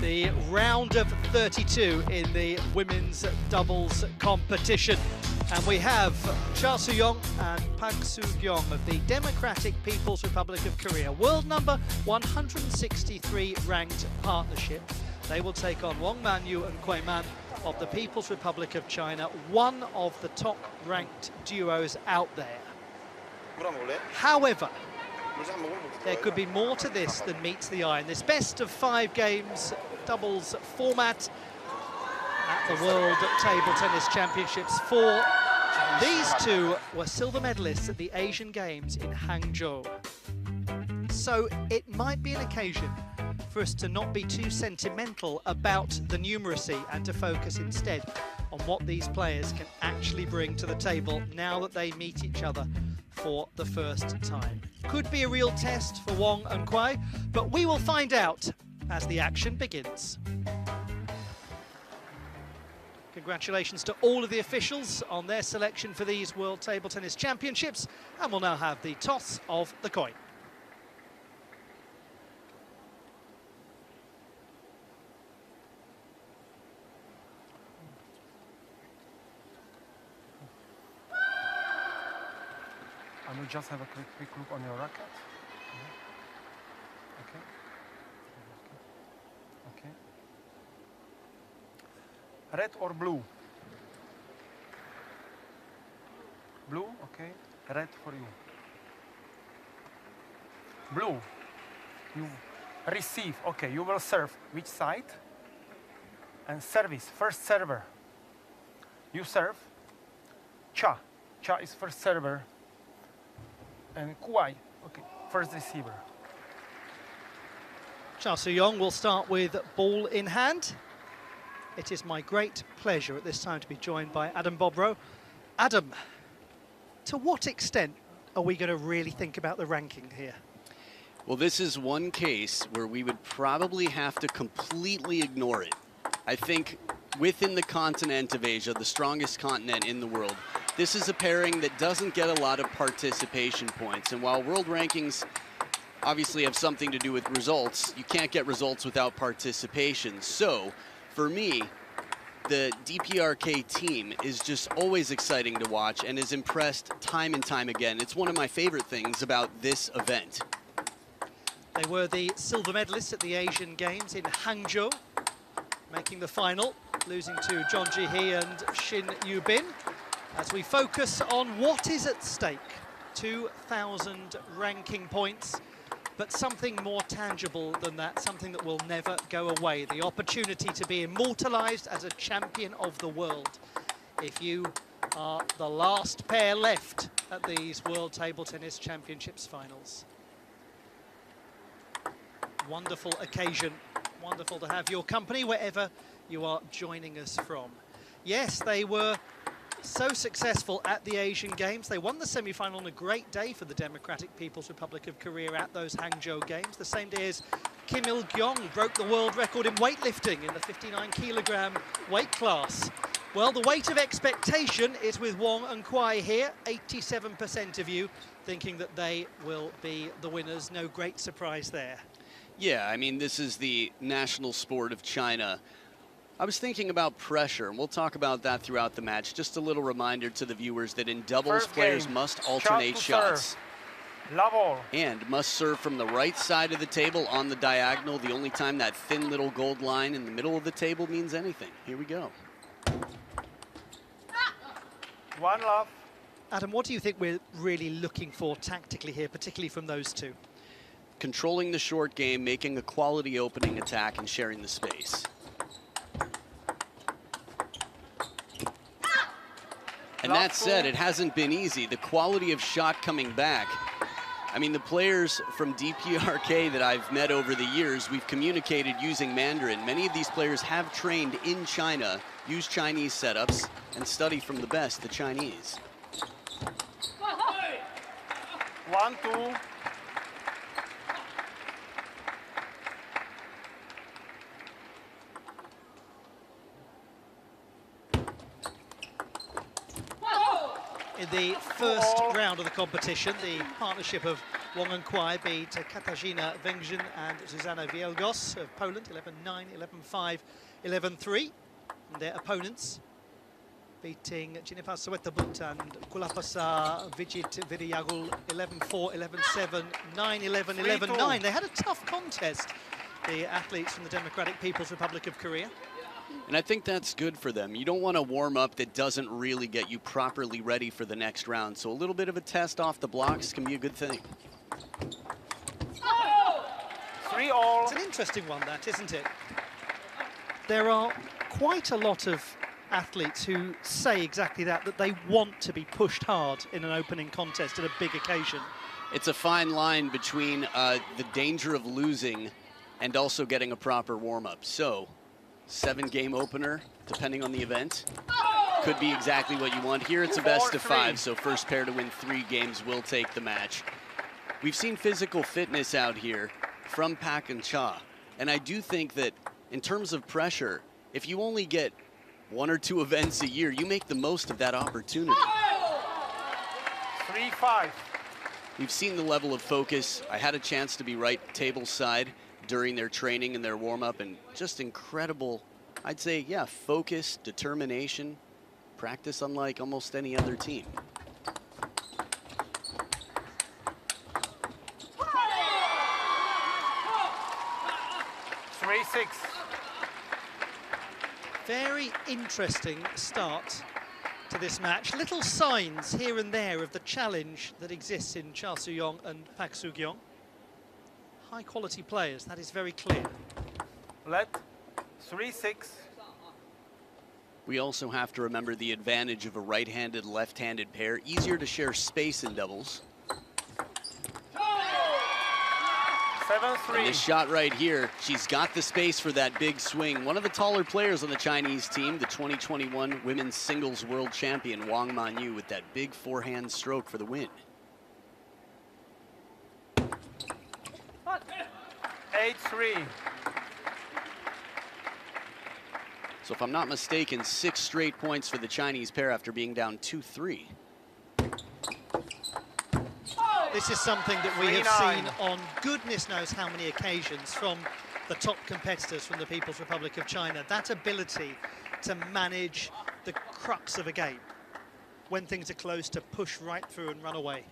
the round of 32 in the women's doubles competition. And we have Cha Soo-young and PAK Gyong of the Democratic People's Republic of Korea, world number 163 ranked partnership. They will take on WANG Manyu and kuaiman of the People's Republic of China, one of the top ranked duos out there. However, there could be more to this than meets the eye in this best of 5 games doubles format at the World Table Tennis Championships 4. These two were silver medalists at the Asian Games in Hangzhou. So it might be an occasion for us to not be too sentimental about the numeracy and to focus instead on what these players can actually bring to the table now that they meet each other for the first time. Could be a real test for Wong and Kuai, but we will find out as the action begins. Congratulations to all of the officials on their selection for these World Table Tennis Championships, and we'll now have the toss of the coin. And we just have a quick look on your racket. Okay. Red or blue? Blue, okay. Red for you. Blue. You receive, okay. You will serve which side? And service, first server. You serve. Cha. Cha is first server. And Kuai, okay, first receiver. Cha Soo-young will start with ball in hand. It is my great pleasure at this time to be joined by Adam Bobrow. Adam, to what extent are we going to really think about the ranking here? Well, this is one case where we would probably have to completely ignore it. I think within the continent of Asia, the strongest continent in the world, this is a pairing that doesn't get a lot of participation points. And while world rankings obviously have something to do with results, you can't get results without participation. So, for me, the DPRK team is just always exciting to watch and is impressed time and time again. It's one of my favorite things about this event. They were the silver medalists at the Asian Games in Hangzhou, making the final, losing to John Ji-hee and Shin Yu-bin. As we focus on what is at stake, 2,000 ranking points, but something more tangible than that, something that will never go away, the opportunity to be immortalized as a champion of the world. If you are the last pair left at these World Table Tennis Championships finals. Wonderful occasion, wonderful to have your company wherever you are joining us from. Yes, they were so successful at the Asian Games. They won the semi-final on a great day for the Democratic People's Republic of Korea at those Hangzhou Games. The same day as Kim Il-gyong broke the world record in weightlifting in the 59-kilogram weight class. Well, the weight of expectation is with Wong and Kuai here. 87% of you thinking that they will be the winners. No great surprise there. Yeah, I mean, this is the national sport of China. I was thinking about pressure, and we'll talk about that throughout the match. Just a little reminder to the viewers that in doubles, players must alternate shots. And must serve from the right side of the table on the diagonal. The only time that thin little gold line in the middle of the table means anything. Here we go. One love. Adam, what do you think we're really looking for tactically here, particularly from those two? Controlling the short game, making a quality opening attack, and sharing the space. And that said, it hasn't been easy. The quality of shot coming back. I mean, the players from DPRK that I've met over the years, we've communicated using Mandarin. Many of these players have trained in China, use Chinese setups, and study from the best, the Chinese. 1-2. In the first round of the competition, the partnership of Wang and KUAI beat Katarzyna Węgrzyn and Zuzanna Wielgos of Poland, 11-9, 11-5, 11-3. And their opponents beating Jennifer Swetabut and Kulapasa Vijit Vidiyagul 11-4, 11-7, 9-11, 11-9. They had a tough contest, the athletes from the Democratic People's Republic of Korea. And I think that's good for them. You don't want a warm-up that doesn't really get you properly ready for the next round. So a little bit of a test off the blocks can be a good thing. 3-all. It's an interesting one, that, isn't it? There are quite a lot of athletes who say exactly that they want to be pushed hard in an opening contest at a big occasion. It's a fine line between the danger of losing and also getting a proper warm-up. So 7-game opener, depending on the event, could be exactly what you want. Here it's a best of 5, so first pair to win 3 games will take the match. We've seen physical fitness out here from PAK and Cha, and I do think that in terms of pressure, if you only get 1 or 2 events a year, you make the most of that opportunity. 3-5. We've seen the level of focus. I had a chance to be right table side during their training and their warm-up, and just incredible, I'd say, yeah, focus, determination, practice unlike almost any other team. Very interesting start to this match. Little signs here and there of the challenge that exists in Cha Soo-young and Pak Soo-gyong. High quality players, that is very clear. Let 3-6. We also have to remember the advantage of a right-handed, left-handed pair. Easier to share space in doubles. 7-3. And this shot right here, she's got the space for that big swing. One of the taller players on the Chinese team, the 2021 Women's Singles World Champion, WANG Manyu, with that big forehand stroke for the win. 8-3. So if I'm not mistaken, 6 straight points for the Chinese pair after being down 2-3. This is something that we have seen on goodness knows how many occasions from the top competitors from the People's Republic of China. That ability to manage the crux of a game. When things are close, to push right through and run away.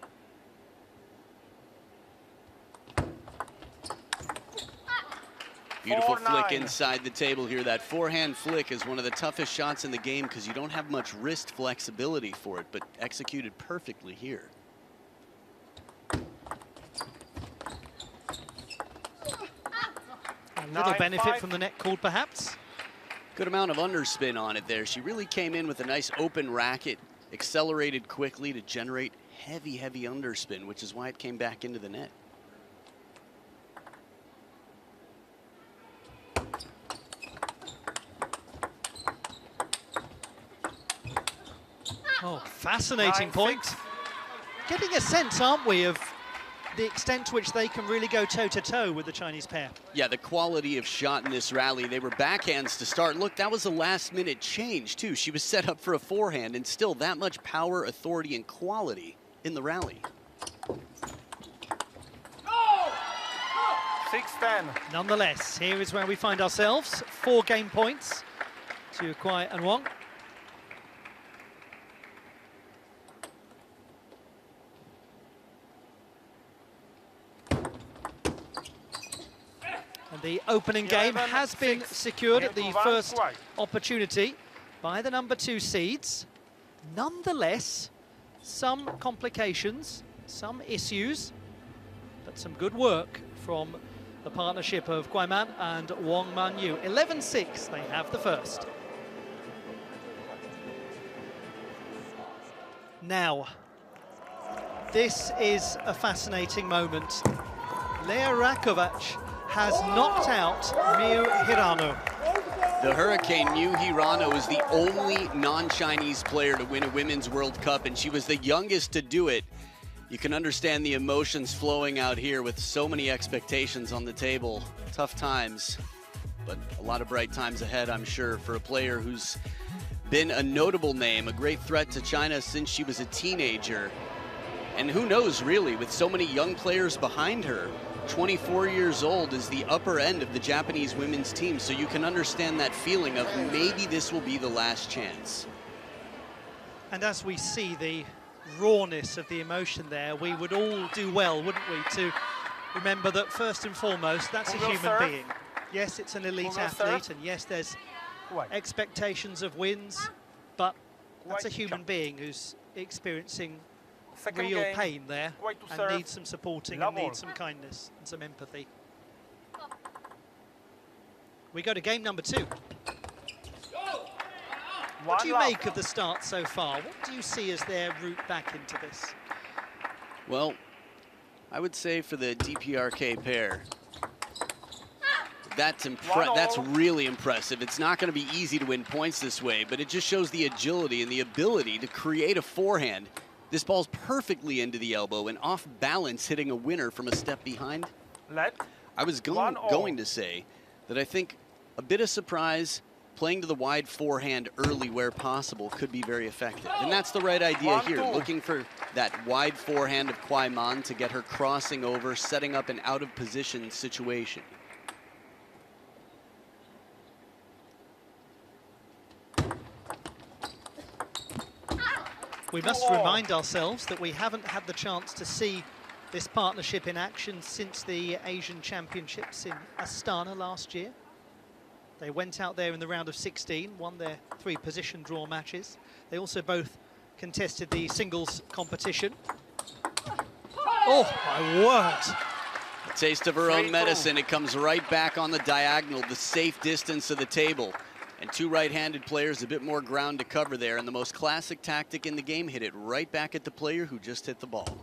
Beautiful flick inside the table here. That forehand flick is one of the toughest shots in the game because you don't have much wrist flexibility for it, but executed perfectly here. A little benefit from the net cord, perhaps. Good amount of underspin on it there. She really came in with a nice open racket, accelerated quickly to generate heavy, heavy underspin, which is why it came back into the net. Oh, fascinating point. Getting a sense, aren't we, of the extent to which they can really go toe-to-toe with the Chinese pair. Yeah, the quality of shot in this rally. They were backhands to start. Look, that was a last-minute change, too. She was set up for a forehand, and still that much power, authority, and quality in the rally. 6-10. Nonetheless, here is where we find ourselves. 4 game points to KUAI and Wang. The opening game has been secured at the first opportunity by the number 2 seeds. Nonetheless, some complications, some issues, but some good work from the partnership of kuaiman and WANG Manyu. 11-6, they have the first. Now, this is a fascinating moment. Lea Rakovac has knocked out Miu Hirano. The Hurricane Miu Hirano is the only non-Chinese player to win a Women's World Cup, and she was the youngest to do it. You can understand the emotions flowing out here with so many expectations on the table. Tough times, but a lot of bright times ahead, I'm sure, for a player who's been a notable name, a great threat to China since she was a teenager. And who knows, really, with so many young players behind her, 24 years old is the upper end of the Japanese women's team, so you can understand that feeling of maybe this will be the last chance. And as we see the rawness of the emotion there, we would all do well, wouldn't we, to remember that first and foremost, that's a human being. Yes, it's an elite athlete, and yes, there's expectations of wins, but that's a human being who's experiencing real pain there and needs some supporting and needs some kindness and some empathy. We go to game number 2. What do you make of the start so far? What do you see as their route back into this? Well, I would say for the DPRK pair, that's really impressive. It's not going to be easy to win points this way, but it just shows the agility and the ability to create a forehand. This ball's perfectly into the elbow and off balance, hitting a winner from a step behind. I was going to say that I think a bit of surprise, playing to the wide forehand early where possible could be very effective. And that's the right idea here, looking for that wide forehand of kuaiman to get her crossing over, setting up an out of position situation. We must remind ourselves that we haven't had the chance to see this partnership in action since the Asian Championships in Astana last year. They went out there in the round of 16, won their 3 position draw matches. They also both contested the singles competition. Oh, my word. A taste of her own medicine. It comes right back on the diagonal, the safe distance of the table. And 2 right-handed players, a bit more ground to cover there. And the most classic tactic in the game, hit it right back at the player who just hit the ball.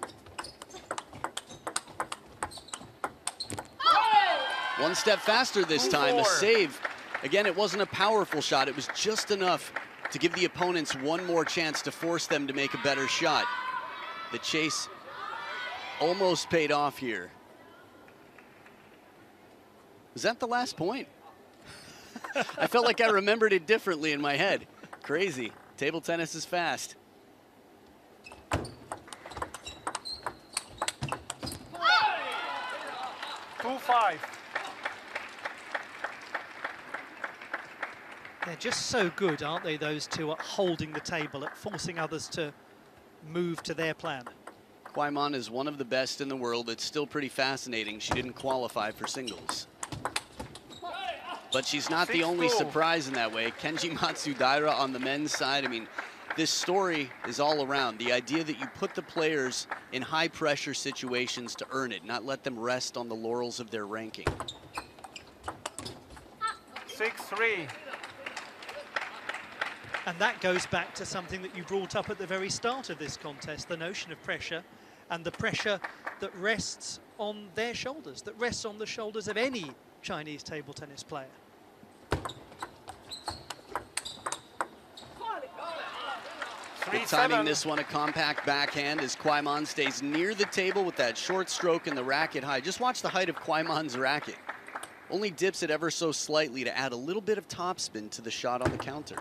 One step faster this time, a save. Again, it wasn't a powerful shot. It was just enough to give the opponents one more chance to force them to make a better shot. The chase almost paid off here. Was that the last point? I felt like I remembered it differently in my head. Crazy. Table tennis is fast. They're just so good, aren't they, those two, at holding the table, at forcing others to move to their plan. Kuaiman is one of the best in the world. It's still pretty fascinating. She didn't qualify for singles. But she's not the only surprise in that way. Kenji Matsudaira on the men's side. I mean, this story is all around. The idea that you put the players in high-pressure situations to earn it, not let them rest on the laurels of their ranking. 6-3. And that goes back to something that you brought up at the very start of this contest, the notion of pressure and the pressure that rests on their shoulders, that rests on the shoulders of any Chinese table tennis player. Good timing this one, a compact backhand as Kuaiman stays near the table with that short stroke and the racket high. Just watch the height of Kuaiman's racket. Only dips it ever so slightly to add a little bit of topspin to the shot on the counter.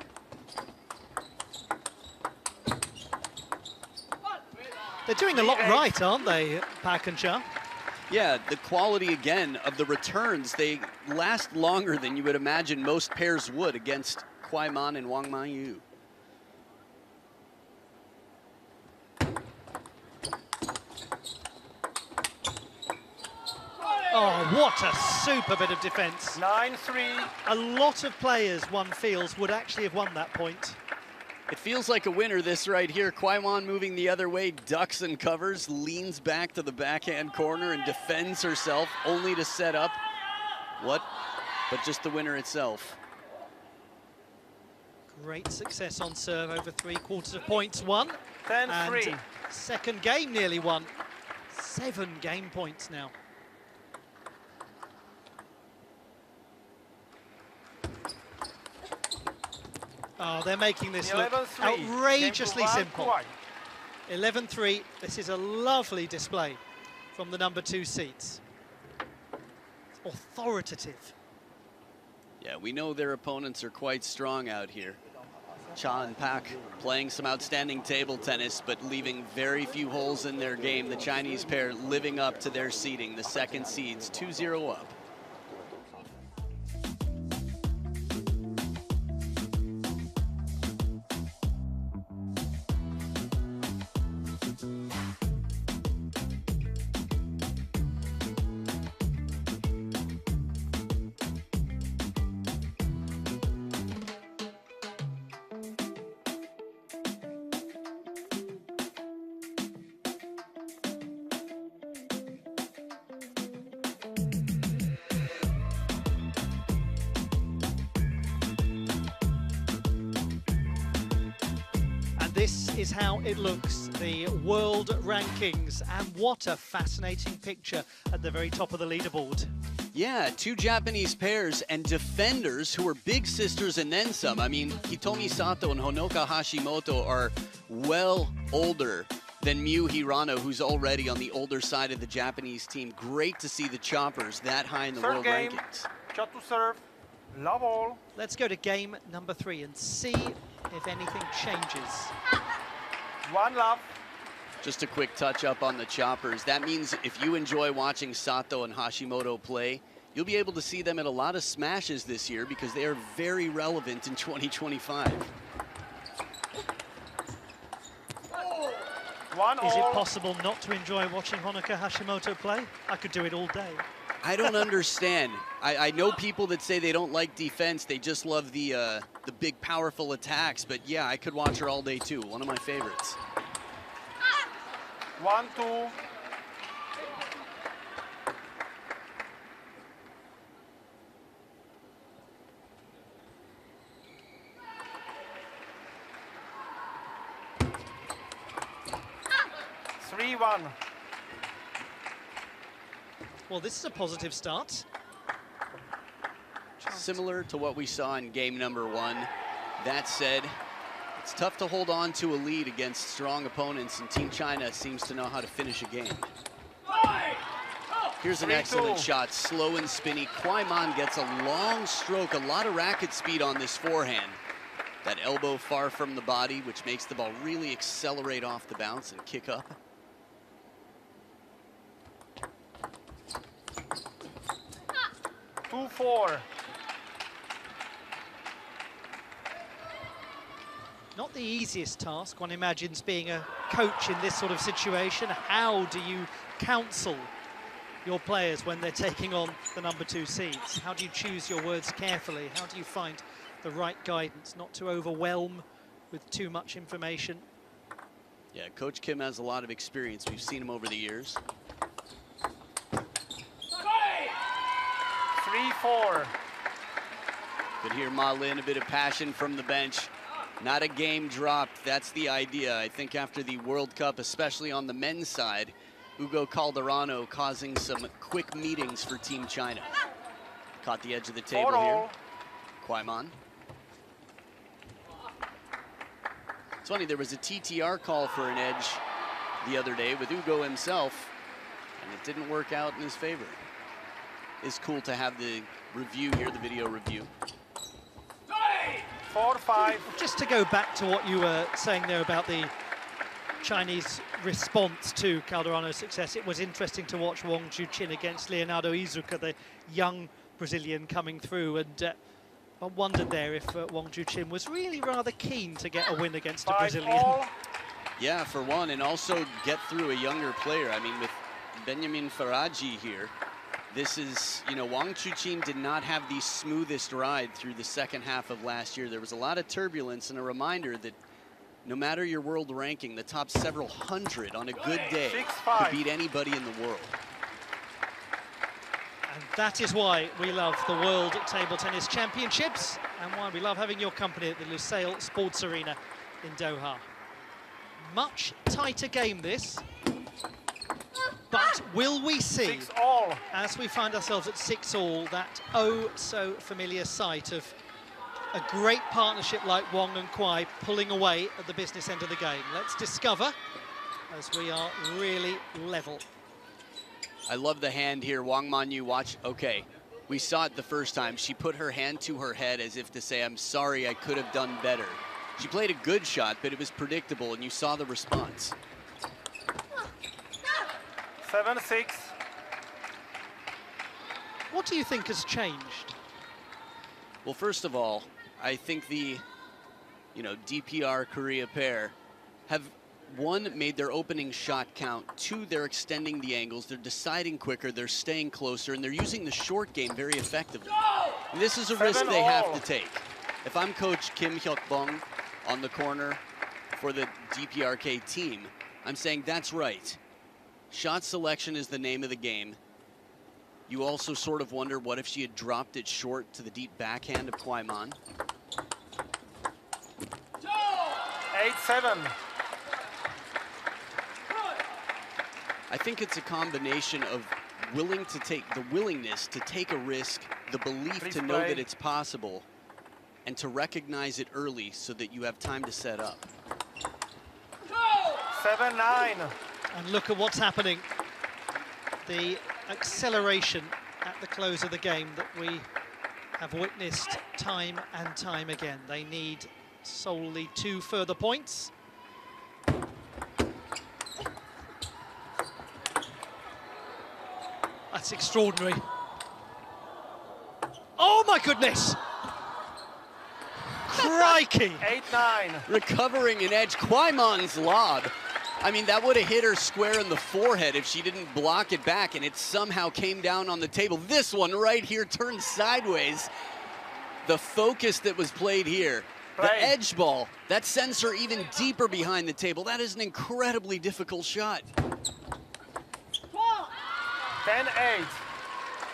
They're doing a lot right, aren't they, PAK and Cha? Yeah, the quality, again, of the returns, they last longer than you would imagine most pairs would against Kuaiman and WANG Manyu. Oh, what a super bit of defence. 9-3. A lot of players, one feels, would actually have won that point. It feels like a winner, this right here. Kuaiman moving the other way, ducks and covers, leans back to the backhand corner and defends herself, only to set up what? But just the winner itself. Great success on serve, over 3/4 of points won. 10-3. And second game nearly won. 7 game points now. Oh, they're making this look outrageously simple. 11-3. This is a lovely display from the number 2 seats. Authoritative. Yeah, we know their opponents are quite strong out here. Cha and PAK playing some outstanding table tennis, but leaving very few holes in their game. The Chinese pair living up to their seeding. The second seeds 2-0 up. This is how it looks, the world rankings, and what a fascinating picture at the very top of the leaderboard. Yeah, two Japanese pairs and defenders who are big sisters and then some. I mean, Hitomi Sato and Honoka Hashimoto are well older than Miyu Hirano, who's already on the older side of the Japanese team. Great to see the choppers that high in the world rankings. Shot to serve, love all. Let's go to game number 3 and see if anything changes. One love. Just a quick touch up on the choppers. That means if you enjoy watching Sato and Hashimoto play, you'll be able to see them at a lot of smashes this year because they are very relevant in 2025. Is it possible not to enjoy watching Honoka Hashimoto play? I could do it all day. I don't understand. I know people that say they don't like defense, they just love the big, powerful attacks. But yeah, I could watch her all day too. One of my favorites. 1-2. Well, this is a positive start. Similar to what we saw in game number 1. That said, it's tough to hold on to a lead against strong opponents, and Team China seems to know how to finish a game. Here's an excellent shot, slow and spinny. Kuaiman gets a long stroke, a lot of racket speed on this forehand. That elbow far from the body, which makes the ball really accelerate off the bounce and kick up. Not the easiest task, one imagines, being a coach in this sort of situation. How do you counsel your players when they're taking on the number 2 seeds? How do you choose your words carefully? How do you find the right guidance, not to overwhelm with too much information? Yeah, Coach Kim has a lot of experience. We've seen him over the years. 3-4. Could hear Ma Lin, a bit of passion from the bench. Not a game dropped, that's the idea. I think after the World Cup, especially on the men's side, Hugo Calderano causing some quick meetings for Team China. Caught the edge of the table here. Kuaiman. It's funny, there was a TTR call for an edge the other day with Hugo himself, and it didn't work out in his favor. It's cool to have the review here, the video review. 4-5. Just to go back to what you were saying there about the Chinese response to Calderano's success, it was interesting to watch Wang Juqin against Leonardo Izuka, the young Brazilian coming through, and I wondered there if Wang Juqin was really rather keen to get a win against a Brazilian. Yeah, for one, and also get through a younger player. I mean, with Benjamin Faraji here, this is, you know, Wang Juqin did not have the smoothest ride through the second half of last year. There was a lot of turbulence, and a reminder that no matter your world ranking, the top several hundred on a good day could beat anybody in the world. And that is why we love the World Table Tennis Championships, and why we love having your company at the Lusail Sports Arena in Doha. Much tighter game this. But will we see, as we find ourselves at 6-all, that oh-so-familiar sight of a great partnership like Wang and Kuai pulling away at the business end of the game? Let's discover, as we are really level. I love the hand here. Wang Manyu, watch. Okay, we saw it the first time. She put her hand to her head as if to say, I'm sorry, I could have done better. She played a good shot, but it was predictable, and you saw the response. 7-6. What do you think has changed? Well, first of all, I think the, DPR Korea pair have, one, made their opening shot count. Two, they're extending the angles. They're deciding quicker. They're staying closer, and they're using the short game very effectively. And this is a risk they have to take. If I'm Coach Kim Hyuk-bong on the corner for the DPRK team, I'm saying that's right. Shot selection is the name of the game. You also sort of wonder, what if she had dropped it short to the deep backhand of kuaiman? 8-7. I think it's a combination of the willingness to take a risk, the belief to know that it's possible, and to recognize it early so that you have time to set up. 7-9. And look at what's happening. The acceleration at the close of the game that we have witnessed time and time again. They need solely 2 further points. That's extraordinary. Oh my goodness! Crikey! 8-9. Recovering an edge, kuaiman's lob. I mean, that would have hit her square in the forehead if she didn't block it back, and it somehow came down on the table. This one right here turned sideways. The focus that was played here, the edge ball, that sends her even deeper behind the table. That is an incredibly difficult shot. 10-8.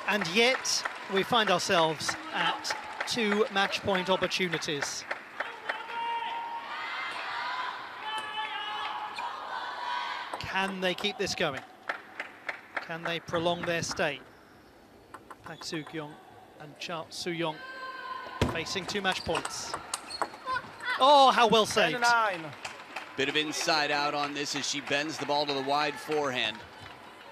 And yet, we find ourselves at 2 match point opportunities. Can they keep this going? Can they prolong their stay? Pak Soo-gyong and Cha Soo-yong facing 2 match points. Oh, how well saved. 10-9. Bit of inside out on this as she bends the ball to the wide forehand.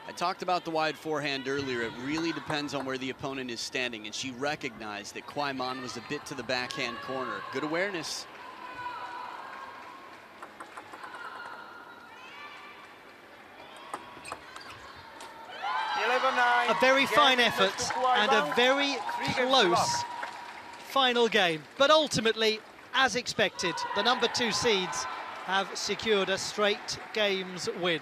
I talked about the wide forehand earlier. It really depends on where the opponent is standing, and she recognized that kuaiman was a bit to the backhand corner. Good awareness. A very fine effort and a very close final game. But ultimately, as expected, the number 2 seeds have secured a straight games win.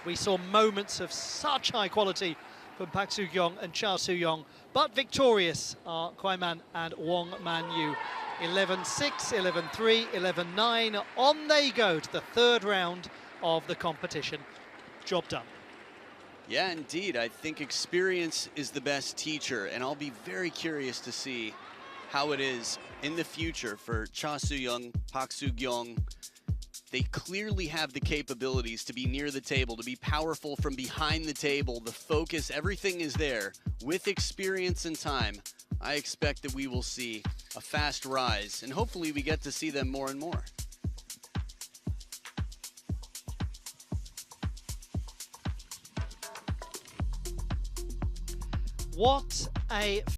We saw moments of such high quality from Pak Soo-gyong and Cha Soo-yong, but victorious are kuaiman and WANG Manyu. 11-6, 11-3, 11-9. On they go to the 3rd round of the competition. Job done. Yeah, indeed. I think experience is the best teacher, and I'll be very curious to see how it is in the future for Cha Soo-yong, Pak Soo-gyong. They clearly have the capabilities to be near the table, to be powerful from behind the table. The focus, everything is there. With experience and time, I expect that we will see a fast rise, and hopefully we get to see them more and more. What a